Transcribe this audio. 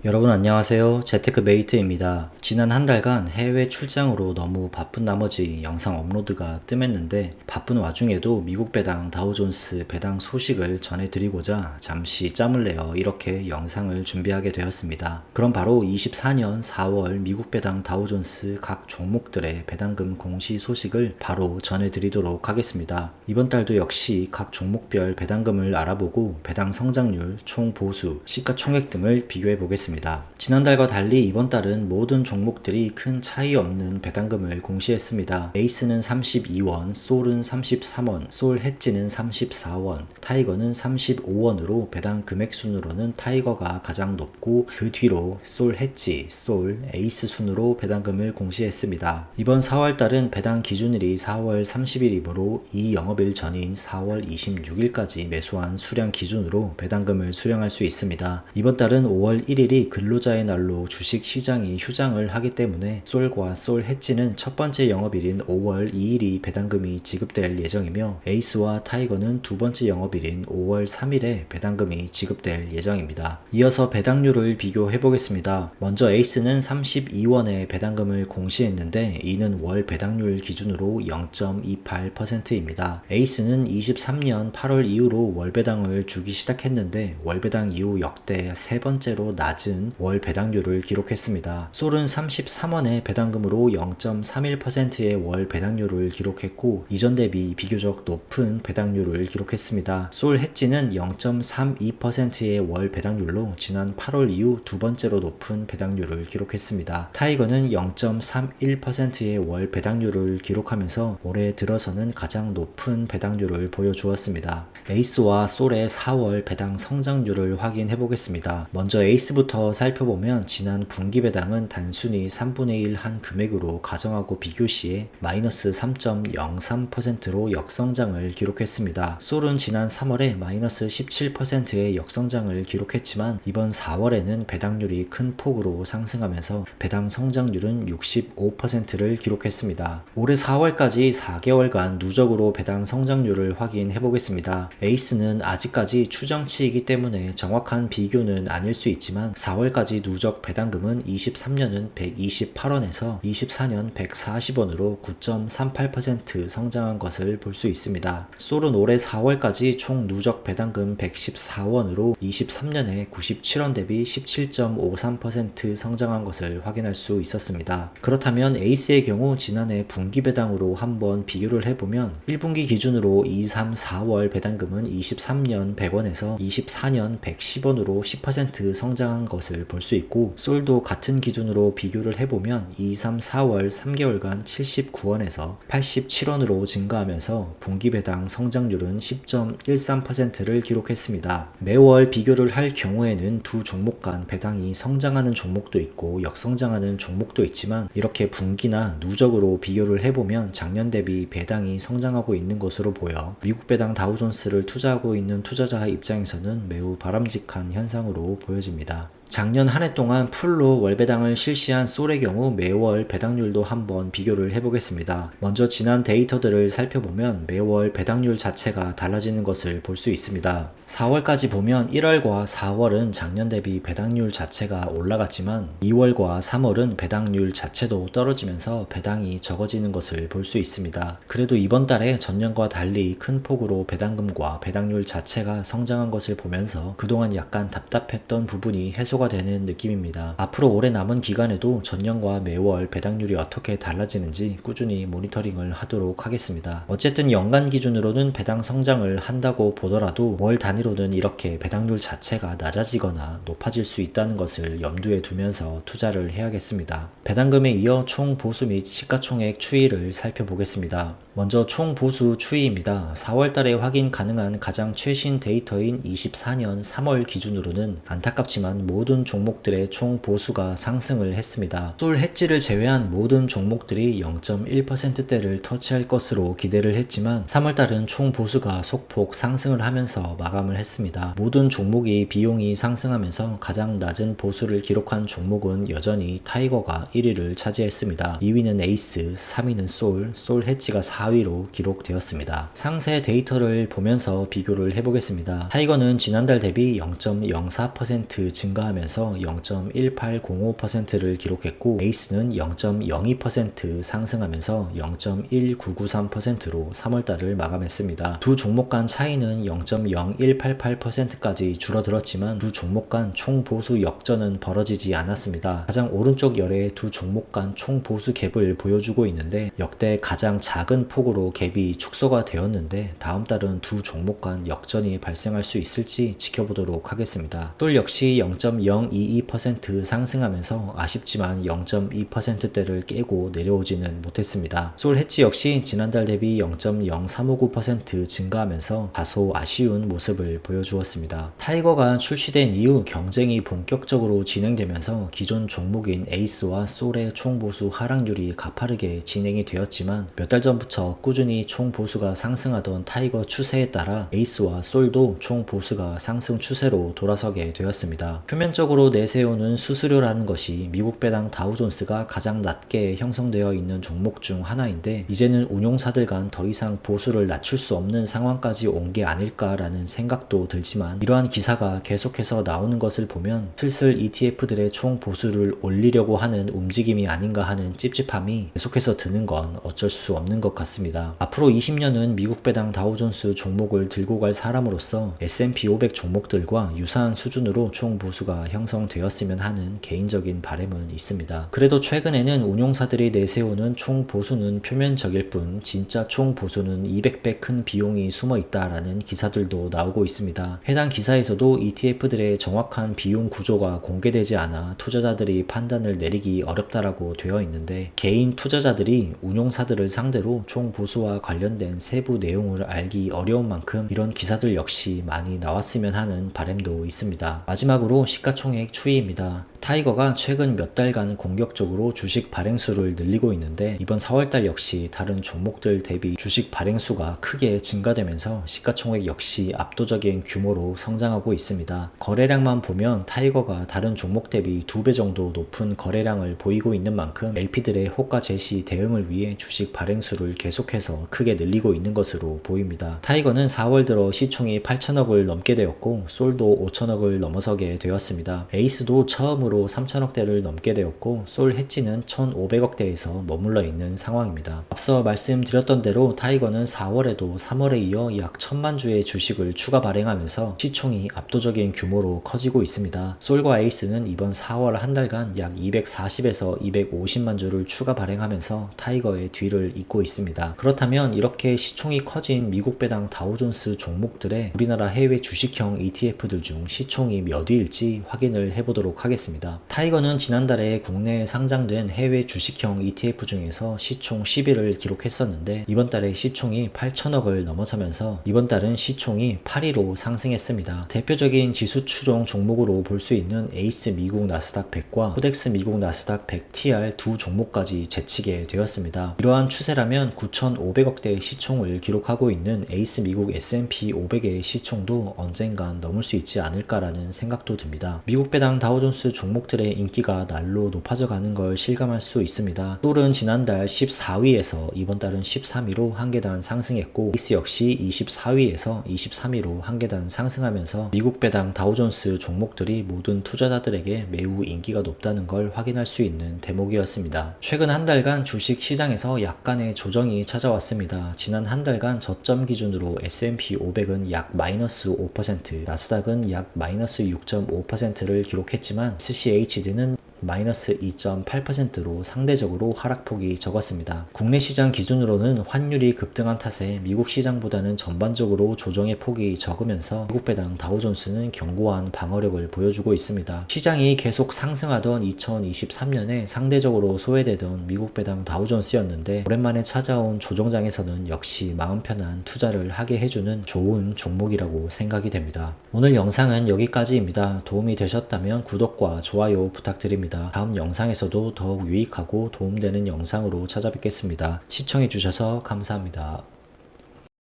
여러분 안녕하세요. 재테크메이트입니다. 지난 한 달간 해외 출장으로 너무 바쁜 나머지 영상 업로드가 뜸했는데 바쁜 와중에도 미국 배당 다우존스 배당 소식을 전해드리고자 잠시 짬을 내어 이렇게 영상을 준비하게 되었습니다. 그럼 바로 24년 4월 미국 배당 다우존스 각 종목들의 배당금 공시 소식을 바로 전해드리도록 하겠습니다. 이번 달도 역시 각 종목별 배당금을 알아보고 배당 성장률, 총 보수, 시가총액 등을 비교해 보겠습니다. 지난달과 달리 이번 달은 모든 종목들이 큰 차이 없는 배당금을 공시했습니다. 에이스는 32원, 솔은 33원, 솔 해지는 34원, 타이거는 35원으로 배당 금액 순으로는 타이거가 가장 높고 그 뒤로 솔 해지, 솔, 에이스 순으로 배당금을 공시했습니다. 이번 4월달은 배당 기준일이 4월 30일이므로 이 영업일 전인 4월 26일까지 매수한 수량 기준으로 배당금을 수령할 수 있습니다. 이번 달은 5월 1일이 근로자의 날로 주식 시장이 휴장을 하기 때문에 솔과 솔 해지는 첫 번째 영업일인 5월 2일이 배당금이 지급될 예정이며 에이스와 타이거는 두 번째 영업일인 5월 3일에 배당금이 지급될 예정입니다. 이어서 배당률을 비교해 보겠습니다. 먼저 에이스는 32원의 배당금을 공시했는데 이는 월 배당률 기준으로 0.28%입니다. 에이스는 23년 8월 이후로 월 배당을 주기 시작했는데 월 배당 이후 역대 세 번째로 낮은 월 배당률을 기록했습니다. 솔은 33원의 배당금으로 0.31%의 월 배당률을 기록했고 이전 대비 비교적 높은 배당률을 기록했습니다. 솔 해지는 0.32%의 월 배당률로 지난 8월 이후 두 번째로 높은 배당률을 기록했습니다. 타이거는 0.31%의 월 배당률을 기록하면서 올해 들어서는 가장 높은 배당률을 보여주었습니다. 에이스와 솔의 4월 배당 성장률을 확인해 보겠습니다. 먼저 에이스부터 살펴보면 지난 분기 배당은 단순히 3분의 1 한 금액으로 가정하고 비교 시에 마이너스 3.03%로 역성장을 기록했습니다. 솔은 지난 3월에 마이너스 17%의 역성장을 기록했지만 이번 4월에는 배당률이 큰 폭으로 상승하면서 배당 성장률은 65%를 기록했습니다. 올해 4월까지 4개월간 누적으로 배당 성장률을 확인해 보겠습니다. 에이스는 아직까지 추정치이기 때문에 정확한 비교는 아닐 수 있지만 4월까지 누적 배당금은 23년은 128원에서 24년 140원으로 9.38% 성장한 것을 볼 수 있습니다. 솔은 올해 4월까지 총 누적 배당금 114원으로 23년에 97원 대비 17.53% 성장한 것을 확인할 수 있었습니다. 그렇다면 에이스의 경우 지난해 분기 배당으로 한번 비교를 해보면 1분기 기준으로 2, 3, 4월 배당금은 23년 100원에서 24년 110원으로 10% 성장한 것을 볼 수 있고 솔도 같은 기준으로 비교를 해보면 2, 3, 4월 3개월간 79원에서 87원으로 증가하면서 분기 배당 성장률은 10.13%를 기록했습니다. 매월 비교를 할 경우에는 두 종목 간 배당이 성장하는 종목도 있고 역성장하는 종목도 있지만 이렇게 분기나 누적으로 비교를 해보면 작년 대비 배당이 성장하고 있는 것으로 보여 미국 배당 다우존스를 투자하고 있는 투자자 입장에서는 매우 바람직한 현상으로 보여집니다. 작년 한 해 동안 풀로 월배당을 실시한 솔의 경우 매월 배당률도 한번 비교를 해보겠습니다. 먼저 지난 데이터들을 살펴보면 매월 배당률 자체가 달라지는 것을 볼 수 있습니다. 4월까지 보면 1월과 4월은 작년 대비 배당률 자체가 올라갔지만 2월과 3월은 배당률 자체도 떨어지면서 배당이 적어지는 것을 볼 수 있습니다. 그래도 이번 달에 전년과 달리 큰 폭으로 배당금과 배당률 자체가 성장한 것을 보면서 그동안 약간 답답했던 부분이 해소가 되는 느낌입니다. 앞으로 올해 남은 기간에도 전년과 매월 배당률이 어떻게 달라지는지 꾸준히 모니터링을 하도록 하겠습니다. 어쨌든 연간 기준으로는 배당 성장을 한다고 보더라도 월 단위로는 이렇게 배당률 자체가 낮아지거나 높아질 수 있다는 것을 염두에 두면서 투자를 해야겠습니다. 배당금에 이어 총 보수 및 시가총액 추이를 살펴보겠습니다. 먼저 총 보수 추이입니다. 4월달에 확인 가능한 가장 최신 데이터인 24년 3월 기준으로는 안타깝지만 모든 종목들의 총 보수가 상승을 했습니다. 솔 해지를 제외한 모든 종목들이 0.1%대를 터치할 것으로 기대를 했지만 3월달은 총 보수가 소폭 상승을 하면서 마감을 했습니다. 모든 종목이 비용이 상승하면서 가장 낮은 보수를 기록한 종목은 여전히 타이거가 1위를 차지했습니다. 2위는 에이스, 3위는 솔 해지가 4위로 기록되었습니다. 상세 데이터를 보면서 비교를 해보겠습니다. 타이거는 지난달 대비 0.04% 증가하면서 상승하면서 0.1805%를 기록했고 에이스는 0.02% 상승하면서 0.1993%로 3월달을 마감했습니다. 두 종목 간 차이는 0.0188%까지 줄어들었지만 두 종목 간 총 보수 역전은 벌어지지 않았습니다. 가장 오른쪽 열에 두 종목 간 총 보수 갭을 보여주고 있는데 역대 가장 작은 폭으로 갭이 축소가 되었는데 다음 달은 두 종목 간 역전이 발생할 수 있을지 지켜보도록 하겠습니다. 솔 역시 0.022% 상승하면서 아쉽지만 0.2%대를 깨고 내려오지는 못했습니다. 솔 해치 역시 지난달 대비 0.0359% 증가하면서 다소 아쉬운 모습을 보여주었습니다. 타이거가 출시된 이후 경쟁이 본격적으로 진행되면서 기존 종목인 에이스와 솔의 총보수 하락률이 가파르게 진행이 되었지만 몇 달 전부터 꾸준히 총보수가 상승하던 타이거 추세에 따라 에이스와 솔도 총보수가 상승 추세로 돌아서게 되었습니다. 표면적으로 내세우는 수수료라는 것이 미국 배당 다우존스가 가장 낮게 형성되어 있는 종목 중 하나인데 이제는 운용사들 간 더 이상 보수를 낮출 수 없는 상황까지 온 게 아닐까라는 생각도 들지만 이러한 기사가 계속해서 나오는 것을 보면 슬슬 ETF들의 총 보수를 올리려고 하는 움직임이 아닌가 하는 찝찝함이 계속해서 드는 건 어쩔 수 없는 것 같습니다. 앞으로 20년은 미국 배당 다우존스 종목을 들고 갈 사람으로서 S&P 500 종목들과 유사한 수준으로 총 보수가 형성되었으면 하는 개인적인 바람은 있습니다. 그래도 최근에는 운용사들이 내세우는 총 보수는 표면적일 뿐 진짜 총 보수는 200배 큰 비용이 숨어 있다라는 기사들도 나오고 있습니다. 해당 기사에서도 ETF들의 정확한 비용 구조가 공개되지 않아 투자자들이 판단을 내리기 어렵다라고 되어 있는데 개인 투자자들이 운용사들을 상대로 총 보수와 관련된 세부 내용을 알기 어려운 만큼 이런 기사들 역시 많이 나왔으면 하는 바람도 있습니다. 마지막으로 시가총액 추이입니다. 타이거가 최근 몇 달간 공격적으로 주식 발행수를 늘리고 있는데 이번 4월달 역시 다른 종목들 대비 주식 발행수가 크게 증가되면서 시가총액 역시 압도적인 규모로 성장하고 있습니다. 거래량만 보면 타이거가 다른 종목 대비 2배 정도 높은 거래량을 보이고 있는 만큼 LP들의 호가 제시 대응을 위해 주식 발행수를 계속해서 크게 늘리고 있는 것으로 보입니다. 타이거는 4월 들어 시총이 8천억을 넘게 되었고 솔도 5천억을 넘어서게 되었습니다. 에이스도 처음으로 3천억대를 넘게 되었고 솔 해치는 1,500억대에서 머물러 있는 상황입니다. 앞서 말씀드렸던 대로 타이거는 4월에도 3월에 이어 약 1,000만 주의 주식을 추가 발행하면서 시총이 압도적인 규모로 커지고 있습니다. 솔과 에이스는 이번 4월 한 달간 약 240에서 250만 주를 추가 발행하면서 타이거의 뒤를 잇고 있습니다. 그렇다면 이렇게 시총이 커진 미국 배당 다우존스 종목들의 우리나라 해외 주식형 ETF들 중 시총이 몇 위일지 확인을 해보도록 하겠습니다. 타이거는 지난달에 국내에 상장된 해외 주식형 ETF 중에서 시총 10위를 기록했었는데 이번 달에 시총이 8천억을 넘어서면서 이번 달은 시총이 8위로 상승했습니다. 대표적인 지수 추종 종목으로 볼 수 있는 에이스 미국 나스닥 100과 코덱스 미국 나스닥 100 TR 두 종목까지 제치게 되었습니다. 이러한 추세라면 9,500억대의 시총을 기록하고 있는 에이스 미국 S&P 500의 시총도 언젠간 넘을 수 있지 않을까라는 생각도 듭니다. 미국 배당 다우존스 종목들의 인기가 날로 높아져 가는 걸 실감할 수 있습니다. 솔은 지난달 14위에서 이번 달은 13위로 한 계단 상승했고 에이스 역시 24위에서 23위로 한 계단 상승하면서 미국 배당 다우존스 종목들이 모든 투자자들에게 매우 인기가 높다는 걸 확인할 수 있는 대목이었습니다. 최근 한 달간 주식 시장에서 약간의 조정이 찾아왔습니다. 지난 한 달간 저점 기준으로 S&P 500은 약 마이너스 5%, 나스닥은 약 마이너스 6.5%를 기록했지만 SCHD는 마이너스 2.8%로 상대적으로 하락폭이 적었습니다. 국내 시장 기준으로는 환율이 급등한 탓에 미국 시장보다는 전반적으로 조정의 폭이 적으면서 미국 배당 다우존스는 견고한 방어력을 보여주고 있습니다. 시장이 계속 상승하던 2023년에 상대적으로 소외되던 미국 배당 다우존스였는데 오랜만에 찾아온 조정장에서는 역시 마음 편한 투자를 하게 해주는 좋은 종목이라고 생각이 됩니다. 오늘 영상은 여기까지입니다. 도움이 되셨다면 구독과 좋아요 부탁드립니다. 다음 영상에서도 더욱 유익하고 도움되는 영상으로 찾아뵙겠습니다. 시청해주셔서 감사합니다.